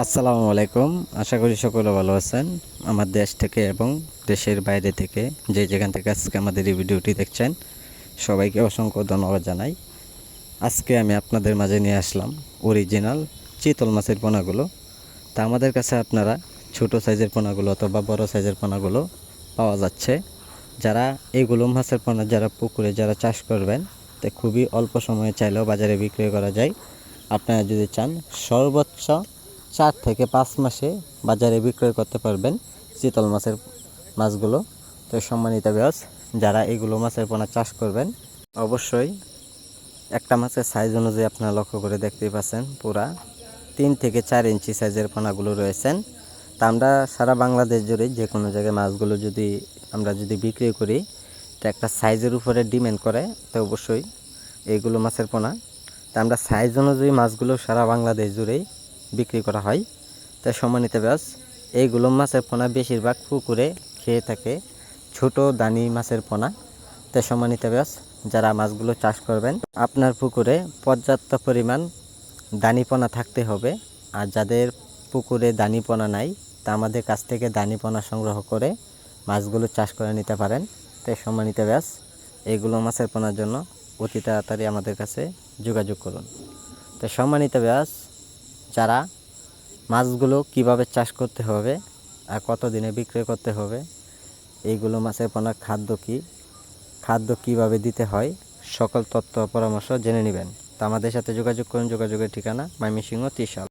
আসসালামু আলাইকুম। আশা করি সকলে ভালো আছেন। আমার দেশ থেকে এবং দেশের বাইরে থেকে যে যেখান থেকে আজকে আমাদের এই ভিডিওটি দেখছেন সবাইকে অসংখ্য ধন্যবাদ জানাই। আজকে আমি আপনাদের মাঝে নিয়ে আসলাম অরিজিনাল চিতল মাছের পোনাগুলো। তা আমাদের কাছে আপনারা ছোট সাইজের পোনাগুলো অথবা বড় সাইজের পোনাগুলো পাওয়া যাচ্ছে। যারা এইগুলো মাছের পোনা যারা পুকুরে যারা চাষ করবেন তা খুবই অল্প সময়ে চাইলেও বাজারে বিক্রি করা যায়। আপনারা যদি চান সর্বোচ্চ 4 থেকে 5 মাসে বাজারে বিক্রয় করতে পারবেন চিতল মাছগুলো। তো সম্মানিত ভিউয়ার্স, যারা এগুলো মাছের পোনা চাষ করবেন অবশ্যই একটা মাছের সাইজ অনুযায়ী আপনারা লক্ষ্য করে দেখতেই পাচ্ছেন পুরা 3 থেকে 4 ইঞ্চি সাইজের পোনাগুলো রয়েছেন। তা আমরা সারা বাংলাদেশ জুড়ে যে কোনো জায়গায় মাছগুলো আমরা যদি বিক্রি করি তো একটা সাইজের উপরে ডিমান্ড করে, তো অবশ্যই এইগুলো মাছের পোনা তা আমরা সাইজ অনুযায়ী মাছগুলো সারা বাংলাদেশ জুড়েই বিক্রি করা হয়। তাই সম্মানিত ভিউয়ার্স, এইগুলো মাছের পোনা বেশিরভাগ পুকুরে খেয়ে থাকে ছোট দানি মাছের পোনা। তাই সম্মানিত ভিউয়ার্স, যারা মাছগুলো চাষ করবেন আপনার পুকুরে পর্যাপ্ত পরিমাণ দানিপনা থাকতে হবে। আর যাদের পুকুরে দানিপনা নাই তা আমাদের কাছ থেকে দানিপনা সংগ্রহ করে মাছগুলো চাষ করে নিতে পারেন। তাই সম্মানিত ভিউয়ার্স, এইগুলো মাছের পোনার জন্য অতি তাড়াতাড়ি আমাদের কাছে যোগাযোগ করুন। তো সম্মানিত ভিউয়ার্স, যারা মাছগুলো কিভাবে চাষ করতে হবে আর কত দিনে বিক্রয় করতে হবে, এইগুলো মাছের পোনার খাদ্য কিভাবে দিতে হয়, সকল তথ্য পরামর্শ জেনে নেবেন। তো আমাদের সাথে যোগাযোগ করুন। যোগাযোগের ঠিকানা ময়মনসিংহ 30 সাল।